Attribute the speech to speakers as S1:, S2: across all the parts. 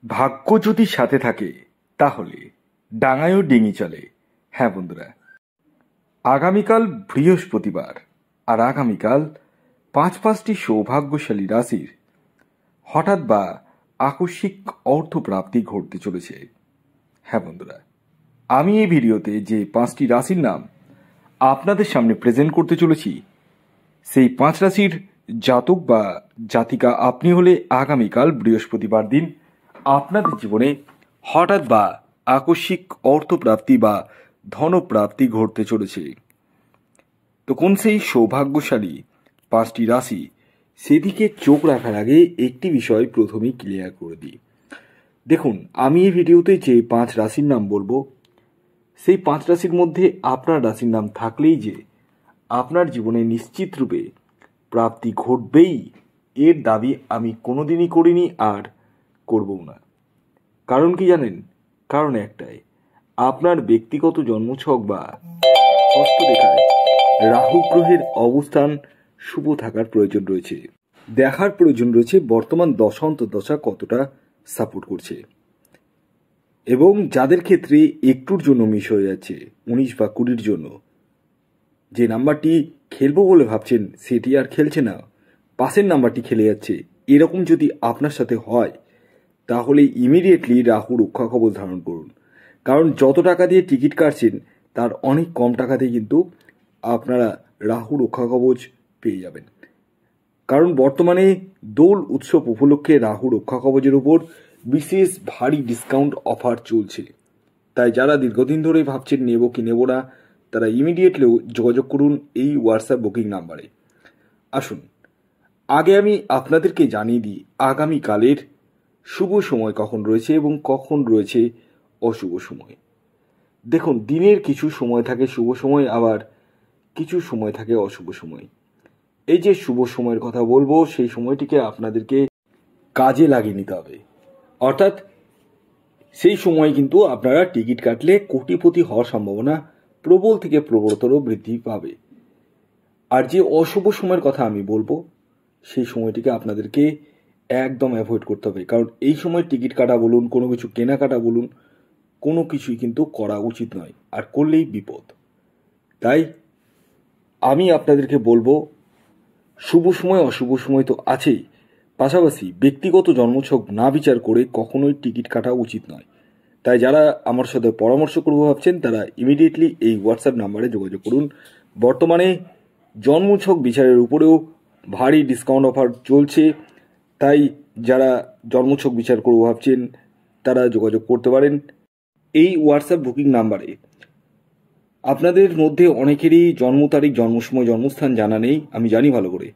S1: ভাগ্য যদি সাথে থাকে তাহলে ডাঙায়ও ডিঙি চলে। হ্যাঁ বন্ধুরা, আগামীকাল বৃহস্পতিবার, আর আগামীকাল পাঁচটি সৌভাগ্যশালী রাশির হঠাৎ বা আকস্মিক অর্থপ্রাপ্তি ঘটতে চলেছে। হ্যাঁ বন্ধুরা, আমি এই ভিডিওতে যে 5টি রাশির নাম আপনাদের সামনে প্রেজেন্ট করতে চলেছি, সেই 5 রাশির জাতক বা জাতিকা আপনি হলে আগামীকাল বৃহস্পতিবার দিন আপনাদের জীবনে হঠাৎ বা আকস্মিক অর্থপ্রাপ্তি বা ধনপ্রাপ্তি ঘটতে চলেছে। তো কোন সেই সৌভাগ্যশালী 5টি রাশি, সেদিকে চোখ রাখার আগে একটি বিষয় প্রথমেই ক্লিয়ার করে দিই। দেখুন, আমি এই ভিডিওতে যে 5 রাশির নাম বলবো, সেই 5 রাশির মধ্যে আপনার রাশির নাম থাকলেই যে আপনার জীবনে নিশ্চিত রূপে প্রাপ্তি ঘটবেই, এর দাবি আমি কোনোদিনই করিনি আর করবও না। কারণ কি জানেন? কারণ একটাই, আপনার ব্যক্তিগত জন্মছক বা হস্তরেখায় রাহু গ্রহের অবস্থান শুভ থাকার প্রয়োজন রয়েছে। দেখার প্রয়োজন রয়েছে বর্তমান দশা অন্তর্দশা কতটা সাপোর্ট করছে, এবং যাদের ক্ষেত্রে একটুর জন্য মিস হয়ে যাচ্ছে, 19 বা 20-র জন্য যে নাম্বারটি খেলবো বলে ভাবছেন সেটি আর খেলছে না, পাশের নাম্বারটি খেলে যাচ্ছে, এরকম যদি আপনার সাথে হয় তাহলে ইমিডিয়েটলি রাহু রক্ষা কবচ ধারণ করুন। কারণ যত টাকা দিয়ে টিকিট কাটছেন তার অনেক কম টাকাতে কিন্তু আপনারা রাহু রক্ষা কবচ পেয়ে যাবেন। কারণ বর্তমানে দোল উৎসব উপলক্ষে রাহু রক্ষা কবচের উপর বিশেষ ভারী ডিসকাউন্ট অফার চলছে। তাই যারা দীর্ঘদিন ধরে ভাবছেন নেব কি নেব না, তারা ইমিডিয়েটলি যোগাযোগ করুন এই হোয়াটসঅ্যাপ বুকিং নাম্বারে। আসুন, আগে আমি আপনাদেরকে জানিয়ে দিই আগামীকালের শুভ সময় কখন রয়েছে এবং কখন রয়েছে অশুভ সময়। দেখুন, দিনের কিছু সময় থাকে শুভ সময়, আবার কিছু সময় থাকে অশুভ সময়। এই যে শুভ সময়ের কথা বলবো, সেই সময়টিকে আপনাদেরকে কাজে লাগিয়ে নিতে হবে। অর্থাৎ সেই সময় কিন্তু আপনারা টিকিট কাটলে কোটিপতি হওয়ার সম্ভাবনা প্রবল থেকে প্রবলতর বৃদ্ধি পাবে। আর যে অশুভ সময়ের কথা আমি বলবো, সেই সময়টিকে আপনাদেরকে একদম অ্যাভয়েড করতে হবে। কারণ এই সময় টিকিট কাটা বলুন, কোনো কিছু কেনাকাটা বলুন, কোনো কিছুই কিন্তু করা উচিত নয়, আর করলেই বিপদ। তাই আমি আপনাদেরকে বলবো, শুভ সময় অশুভ সময় তো আছেই, পাশাপাশি ব্যক্তিগত জন্মছক না বিচার করে কখনোই টিকিট কাটা উচিত নয়। তাই যারা আমার সাথে পরামর্শ করবো ভাবছেন তারা ইমিডিয়েটলি এই হোয়াটসঅ্যাপ নাম্বারে যোগাযোগ করুন। বর্তমানে জন্মছক বিচারের উপরেও ভারী ডিসকাউন্ট অফার চলছে, তাই যারা জন্মছক বিচার করবো ভাবছেন তারা যোগাযোগ করতে পারেন এই হোয়াটসঅ্যাপ বুকিং নাম্বারে। আপনাদের মধ্যে অনেকেরই জন্ম তারিখ, জন্ম সময়, জন্মস্থান জানা নেই, আমি জানি ভালো করে।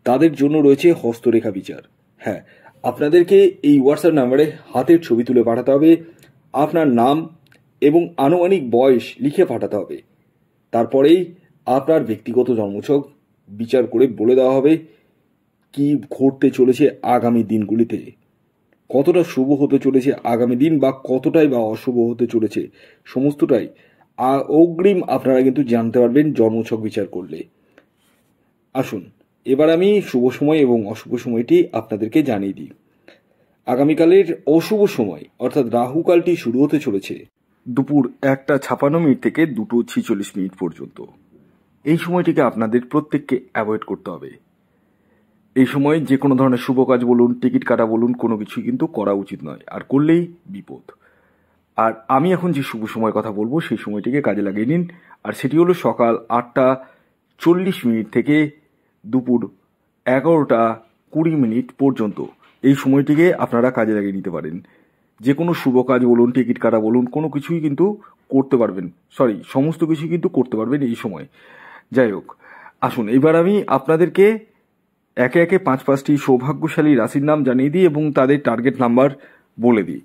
S1: তাদের জন্য রয়েছে হস্তরেখা বিচার। হ্যাঁ, আপনাদেরকে এই হোয়াটসঅ্যাপ নাম্বারে হাতের ছবি তুলে পাঠাতে হবে, আপনার নাম এবং আনুমানিক বয়স লিখে পাঠাতে হবে। তারপরেই আপনার ব্যক্তিগত জন্মছক বিচার করে বলে দেওয়া হবে কি ঘটতে চলেছে আগামী দিনগুলিতে, কতটা শুভ হতে চলেছে আগামী দিন, বা কতটাই বা অশুভ হতে চলেছে, সমস্তটাই অগ্রিম আপনারা কিন্তু জানতে পারবেন জন্মছক বিচার করলে। আসুন, এবার আমি শুভ সময় এবং অশুভ সময়টি আপনাদেরকে জানিয়ে দিই। আগামীকালের অশুভ সময় অর্থাৎ রাহুকালটি শুরু হতে চলেছে দুপুর 1:56 থেকে 2:46 পর্যন্ত। এই সময়টিকে আপনাদের প্রত্যেককে অ্যাভয়েড করতে হবে। এই সময় যে কোনো ধরনের শুভ কাজ বলুন, টিকিট কাটা বলুন, কোনো কিছুই কিন্তু করা উচিত নয়, আর করলেই বিপদ। আর আমি এখন যে শুভ সময়ের কথা বলবো সেই সময়টিকে কাজে লাগিয়ে নিন, আর সেটি হলো সকাল 8:40 থেকে দুপুর 11:20 পর্যন্ত। এই সময়টিকে আপনারা কাজে লাগিয়ে নিতে পারেন। যে কোনো শুভ কাজ বলুন, টিকিট কাটা বলুন, কোনো কিছুই কিন্তু করতে পারবেন, সমস্ত কিছুই কিন্তু করতে পারবেন এই সময়। যাই হোক, আসুন এবার আমি আপনাদেরকে একে একে 5টি সৌভাগ্যশালী রাশির নাম জানিয়ে দিই এবং তাদের টার্গেট নাম্বার বলে দিই।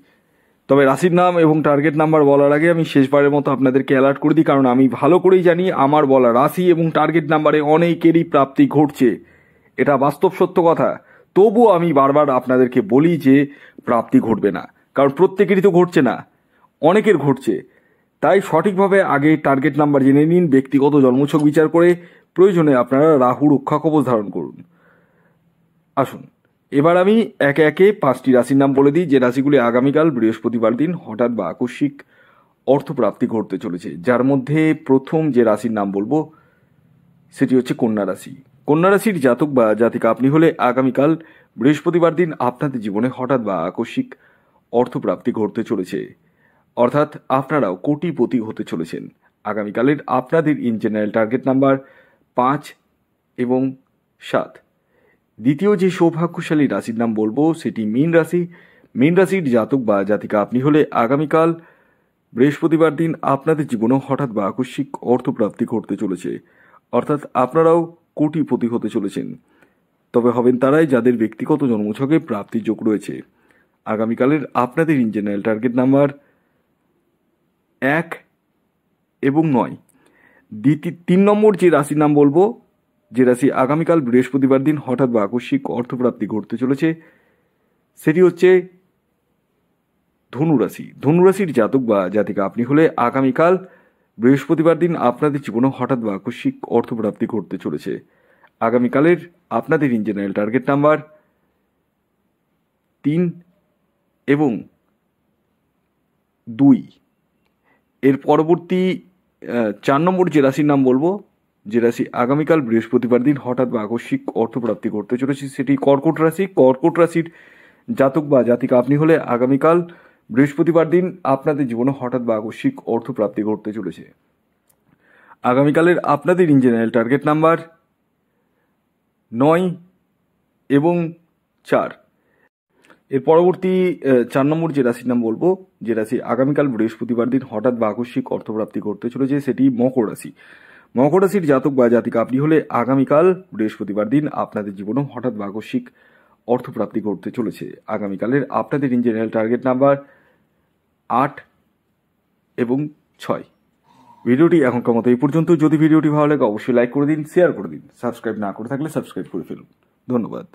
S1: তবে রাশির নাম এবং টার্গেট নাম্বার বলার আগে আমি শেষবারের মতো আপনাদেরকে অ্যালার্ট করে দিই, কারণ আমি ভালো করেই জানি আমার বলা রাশি এবং টার্গেট নাম্বারে অনেকেরই প্রাপ্তি ঘটছে, এটা বাস্তব সত্য কথা। তবুও আমি বারবার আপনাদেরকে বলি যে প্রাপ্তি ঘটবে না, কারণ প্রত্যেকেরই তো ঘটছে না, অনেকের ঘটছে। তাই সঠিকভাবে আগে টার্গেট নাম্বার জেনে নিন, ব্যক্তিগত জন্মছক বিচার করে প্রয়োজনে আপনারা রাহু রক্ষা কবচ ধারণ করুন। আসুন, এবার আমি একে একে 5টি রাশির নাম বলে দিই, যে রাশিগুলি আগামীকাল বৃহস্পতিবার দিন হঠাৎ বা আকস্মিক অর্থপ্রাপ্তি ঘটতে চলেছে। যার মধ্যে প্রথম যে রাশির নাম বলবো সেটি হচ্ছে কন্যা রাশি। কন্যা রাশির জাতক বা জাতিকা আপনি হলে আগামীকাল বৃহস্পতিবার দিন আপনাদের জীবনে হঠাৎ বা আকস্মিক অর্থপ্রাপ্তি ঘটতে চলেছে, অর্থাৎ আপনারাও কোটিপতি হতে চলেছেন। আগামীকালের আপনাদের ইন জেনারেল টার্গেট নাম্বার 5 এবং 7। দ্বিতীয় যে সৌভাগ্যশালী রাশির নাম বলবো সেটি মীন রাশি। মীন রাশির জাতক বা জাতিকা আপনি হলে আগামীকাল বৃহস্পতিবার দিন আপনাদের জীবনে হঠাৎ বা আকস্মিক অর্থপ্রাপ্তি ঘটতে চলেছে, অর্থাৎ আপনারাও কোটিপতি হতে চলেছেন। তবে হবেন তারাই যাদের ব্যক্তিগত জন্মছকে প্রাপ্তির যোগ রয়েছে। আগামীকালের আপনাদের ইন জেনারেল টার্গেট নাম্বার 1 এবং 9। 3 নম্বর যে রাশির নাম বলবো, যে রাশি আগামীকাল বৃহস্পতিবার দিন হঠাৎ বা আকস্মিক অর্থপ্রাপ্তি ঘটতে চলেছে, সেটি হচ্ছে ধনুরাশি। ধনুরাশির জাতক বা জাতিকা আপনি হলে আগামীকাল বৃহস্পতিবার দিন আপনাদের জীবনে হঠাৎ বা আকস্মিক অর্থপ্রাপ্তি ঘটতে চলেছে। আগামীকালের আপনাদের ইন জেনারেল টার্গেট নাম্বার 3 এবং 2। এর পরবর্তী 4 নম্বর যে রাশির নাম বলবো, যে রাশি আগামীকাল বৃহস্পতিবার দিন হঠাৎ বা আকস্মিক অর্থপ্রাপ্তি ঘটতে চলেছে, সেটি কর্কট রাশি। কর্কট রাশির জাতক বা জাতিকা আপনি হলে আগামীকাল বৃহস্পতিবার দিন আপনাদের জীবনে হঠাৎ বা আকস্মিক অর্থপ্রাপ্তি ঘটতে চলেছে। আগামীকালের আপনাদের ইন জেনারেল টার্গেট নাম্বার 9 এবং 4। এর পরবর্তী 4 নম্বর যে রাশির নাম বলবো, যে রাশি আগামীকাল বৃহস্পতিবার দিন হঠাৎ বা আকস্মিক অর্থপ্রাপ্তি ঘটতে চলেছে, সেটি মকর রাশি। মকর রাশির জাতক বা জাতিকা আপনি হলে আগামীকাল বৃহস্পতিবার দিন আপনাদের জীবনে হঠাৎ বা আকস্মিক অর্থপ্রাপ্তি ঘটতে চলেছে। আগামীকালের আপনাদের ইন জেনারেল টার্গেট নাম্বার 8 এবং 6। ভিডিওটি এখনকার মতো এই পর্যন্ত। যদি ভিডিওটি ভালো লাগে অবশ্যই লাইক করে দিন, শেয়ার করে দিন। সাবস্ক্রাইব না করে থাকলে সাবস্ক্রাইব করে ফেলুন। ধন্যবাদ।